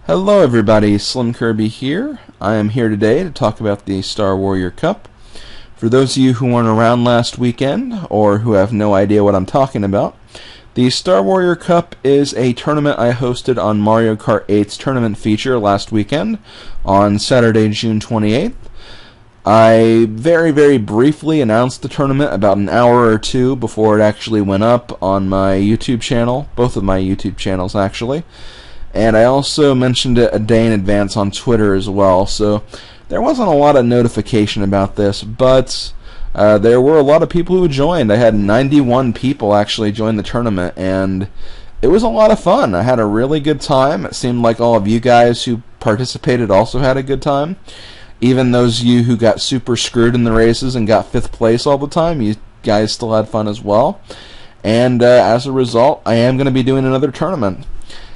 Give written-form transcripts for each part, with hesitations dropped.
Hello everybody, SlimKirby here. I am here today to talk about the Star Warrior Cup. For those of you who weren't around last weekend, or who have no idea what I'm talking about, the Star Warrior Cup is a tournament I hosted on Mario Kart 8's tournament feature last weekend, on Saturday, June 28th. I very briefly announced the tournament about an hour or two before it actually went up on my YouTube channel, both of my YouTube channels actually. And I also mentioned it a day in advance on Twitter as well, so there wasn't a lot of notification about this, but there were a lot of people who joined. I had 91 people actually join the tournament, and it was a lot of fun. I had a really good time. It seemed like all of you guys who participated also had a good time. Even those of you who got super screwed in the races and got 5th place all the time, you guys still had fun as well. And as a result, I am going to be doing another tournament.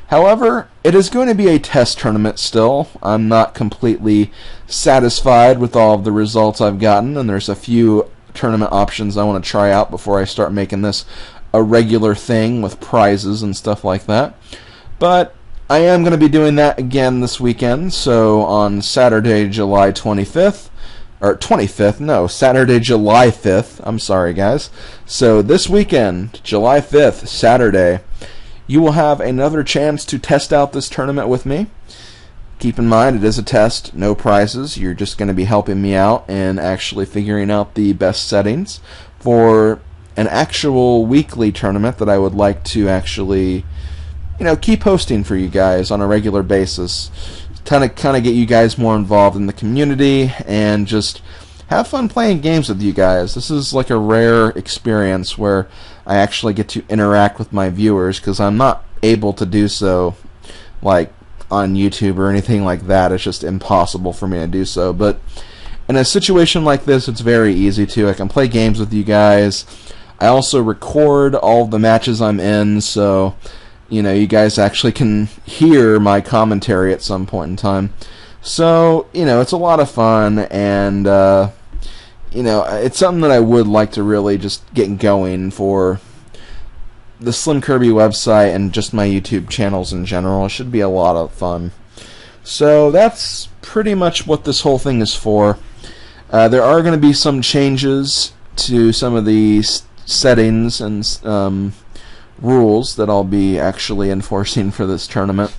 However, it is going to be a test tournament still. I'm not completely satisfied with all of the results I've gotten, and there's a few tournament options I want to try out before I start making this a regular thing with prizes and stuff like that. But I am going to be doing that again this weekend, so on Saturday, July 25th, or 25th, no, Saturday, July 5th, I'm sorry guys. So this weekend, July 5th, Saturday, you will have another chance to test out this tournament with me. Keep in mind, it is a test, no prizes. You're just going to be helping me out and actually figuring out the best settings for an actual weekly tournament that I would like to actually, keep hosting for you guys on a regular basis. Kind of get you guys more involved in the community and just have fun playing games with you guys. This is like a rare experience where I actually get to interact with my viewers, because I'm not able to do so like on YouTube or anything like that. It's just impossible for me to do so. But in a situation like this, it's very easy to. I can play games with you guys. I also record all the matches I'm in, so you guys actually can hear my commentary at some point in time. So it's a lot of fun, and it's something that I would like to really just get going for the SlimKirby website and just my YouTube channels in general. It should be a lot of fun. So that's pretty much what this whole thing is for. There are going to be some changes to some of the settings and rules that I'll be actually enforcing for this tournament.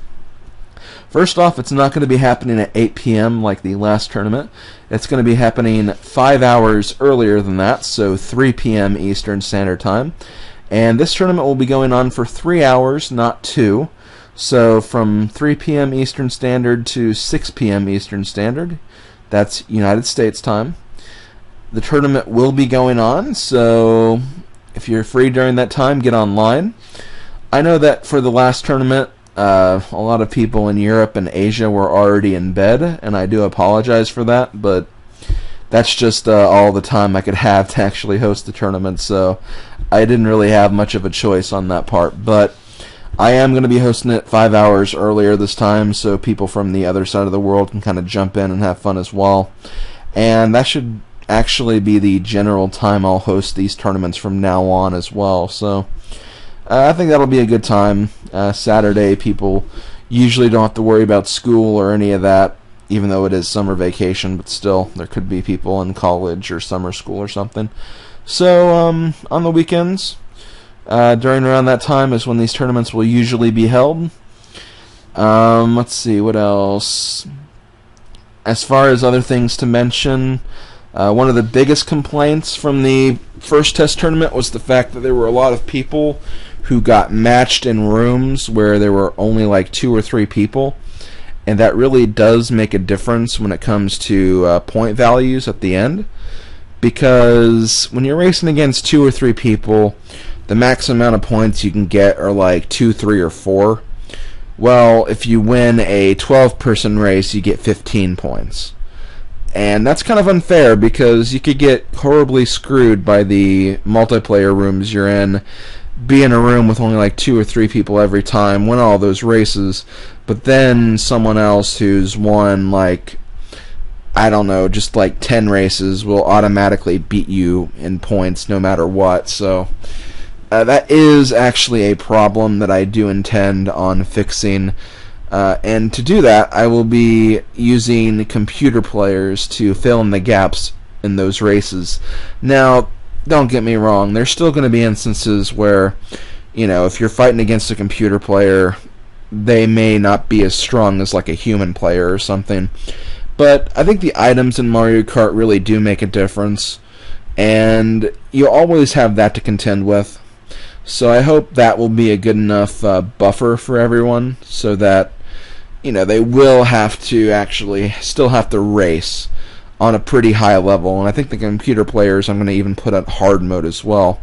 First off, it's not going to be happening at 8 p.m. like the last tournament. It's going to be happening 5 hours earlier than that, so 3 p.m. Eastern Standard Time. And this tournament will be going on for 3 hours, not 2. So from 3 p.m. Eastern Standard to 6 p.m. Eastern Standard. That's United States time. The tournament will be going on, so if you're free during that time, get online. I know that for the last tournament, a lot of people in Europe and Asia were already in bed, and I do apologize for that, but that's just all the time I could have to actually host the tournament, so I didn't really have much of a choice on that part. But I am going to be hosting it 5 hours earlier this time, so people from the other side of the world can kind of jump in and have fun as well. And that should actually be the general time I'll host these tournaments from now on as well, so I think that'll be a good time. Saturday, people usually don't have to worry about school or any of that, even though it is summer vacation, but still, there could be people in college or summer school or something. So, on the weekends, during around that time is when these tournaments will usually be held. Let's see, what else? As far as other things to mention, one of the biggest complaints from the first test tournament was the fact that there were a lot of people who got matched in rooms where there were only like 2 or 3 people, and that really does make a difference when it comes to point values at the end, because when you're racing against 2 or 3 people, the max amount of points you can get are like 2, 3, or 4. Well, if you win a 12-person race, you get 15 points. And that's kind of unfair, because you could get horribly screwed by the multiplayer rooms you're in, be in a room with only like 2 or 3 people every time, win all those races, but then someone else who's won like, I don't know, just like 10 races will automatically beat you in points no matter what. So that is actually a problem that I do intend on fixing And to do that, I will be using computer players to fill in the gaps in those races. Now, don't get me wrong, there's still going to be instances where, if you're fighting against a computer player, they may not be as strong as like a human player or something. But I think the items in Mario Kart really do make a difference, and you always have that to contend with. So I hope that will be a good enough buffer for everyone, so that they will have to actually still have to race on a pretty high level. And I think the computer players, I'm going to even put on hard mode as well.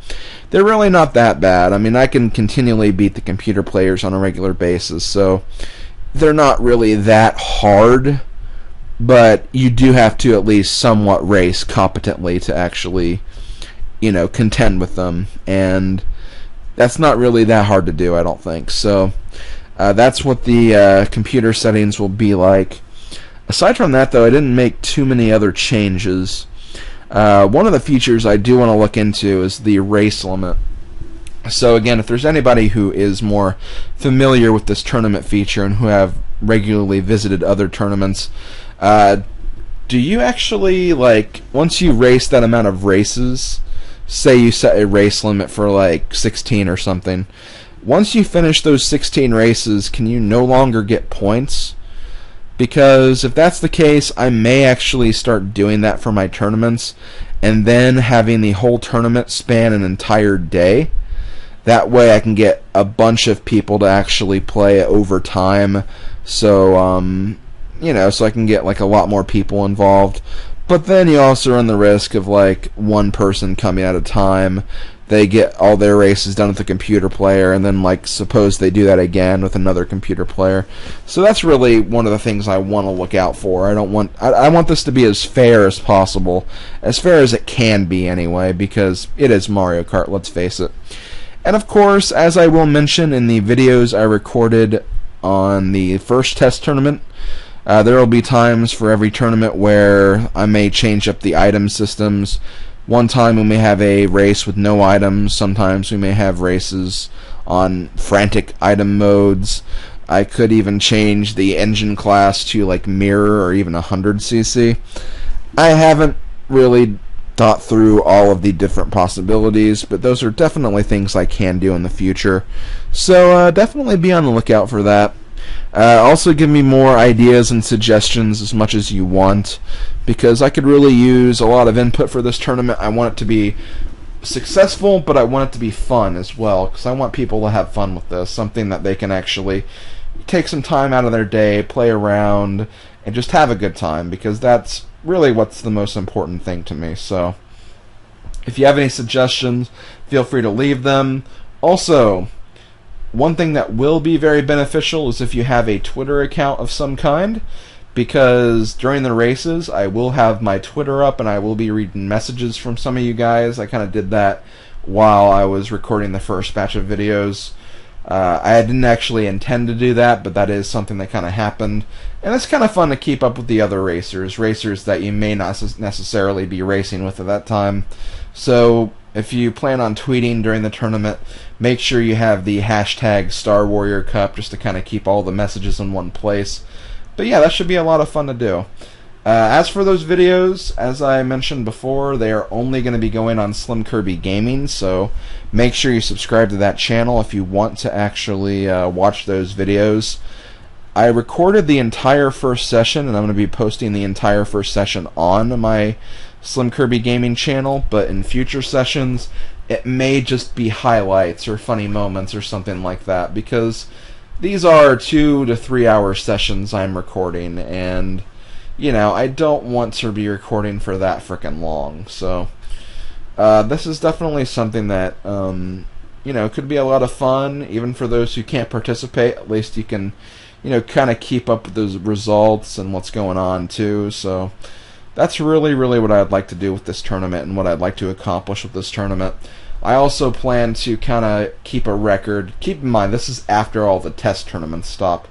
They're really not that bad. I mean, I can continually beat the computer players on a regular basis, so they're not really that hard, but you do have to at least somewhat race competently to actually, contend with them, and that's not really that hard to do, I don't think. So that's what the computer settings will be like. Aside from that, though, I didn't make too many other changes. One of the features I do want to look into is the race limit. So again, if there's anybody who is more familiar with this tournament feature and who have regularly visited other tournaments, do you actually, once you race that amount of races, say you set a race limit for 16 or something, once you finish those 16 races, can you no longer get points? Because if that's the case, I may actually start doing that for my tournaments, and then having the whole tournament span an entire day. That way I can get a bunch of people to actually play over time, so so I can get a lot more people involved. But then you also run the risk of one person coming at a time. They get all their races done with the computer player, and then suppose they do that again with another computer player. So that's really one of the things I want to look out for. I want this to be as fair as possible, as fair as it can be anyway, because it is Mario Kart, let's face it. And of course, as I will mention in the videos I recorded on the first test tournament, there will be times for every tournament where I may change up the item systems. One time we may have a race with no items. Sometimes we may have races on frantic item modes. I could even change the engine class to mirror or even 100cc. I haven't really thought through all of the different possibilities, but those are definitely things I can do in the future. So definitely be on the lookout for that. Also give me more ideas and suggestions as much as you want, because I could really use a lot of input for this tournament. I want it to be successful, but I want it to be fun as well, because I want people to have fun with this, something that they can actually take some time out of their day, play around, and just have a good time, because that's really what's the most important thing to me. So if you have any suggestions, feel free to leave them. Also, one thing that will be very beneficial is if you have a Twitter account of some kind, because during the races I will have my Twitter up and I will be reading messages from some of you guys. I kind of did that while I was recording the first batch of videos. I didn't actually intend to do that, but that is something that kind of happened, and it's kind of fun to keep up with the other racers that you may not necessarily be racing with at that time. So if you plan on tweeting during the tournament, make sure you have the hashtag Star Warrior Cup just to kind of keep all the messages in one place. But yeah, that should be a lot of fun to do. As for those videos, as I mentioned before, they are only going to be going on SlimKirby Gaming, so make sure you subscribe to that channel if you want to actually watch those videos. I recorded the entire first session, and I'm going to be posting the entire first session on my SlimKirby Gaming channel, but in future sessions it may just be highlights or funny moments or something like that, because these are 2 to 3 hour sessions I'm recording, and I don't want to be recording for that frickin' long. So this is definitely something that could be a lot of fun, even for those who can't participate. At least you can kind of keep up with those results and what's going on too. So that's really what I'd like to do with this tournament and what I'd like to accomplish with this tournament. I also plan to kind of keep a record. Keep in mind, this is after all the test tournaments stop.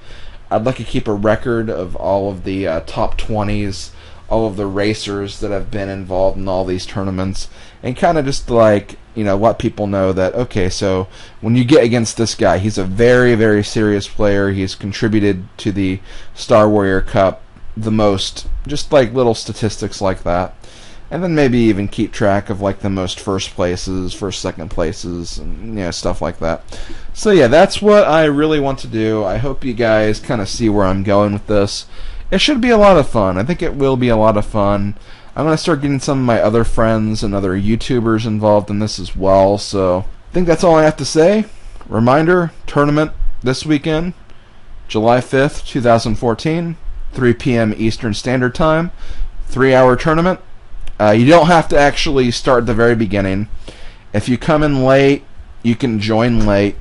I'd like to keep a record of all of the top 20s, all of the racers that have been involved in all these tournaments, and kind of just like, you know, let people know that, okay, so when you get against this guy, he's a very, very serious player. He's contributed to the Star Warrior Cup the most, just like little statistics like that. And then maybe even keep track of like the most first places, second places, and, you know, stuff like that. So yeah, that's what I really want to do. I hope you guys kind of see where I'm going with this. It should be a lot of fun. I think it will be a lot of fun. I'm going to start getting some of my other friends and other YouTubers involved in this as well. So I think that's all I have to say. Reminder, tournament this weekend, July 5th, 2014, 3 p.m. Eastern Standard Time, 3-hour tournament. You don't have to actually start at the very beginning. If you come in late, you can join late.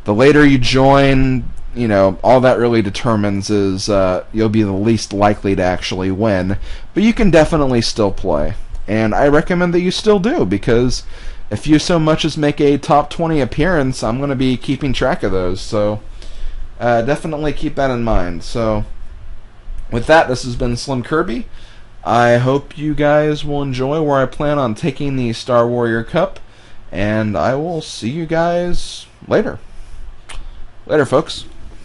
The later you join, you know, all that really determines is you'll be the least likely to actually win. But you can definitely still play. And I recommend that you still do, because if you so much as make a top 20 appearance, I'm going to be keeping track of those. So definitely keep that in mind. So with that, this has been SlimKirby. I hope you guys will enjoy where I plan on taking the Star Warrior Cup, and I will see you guys later. Later, folks.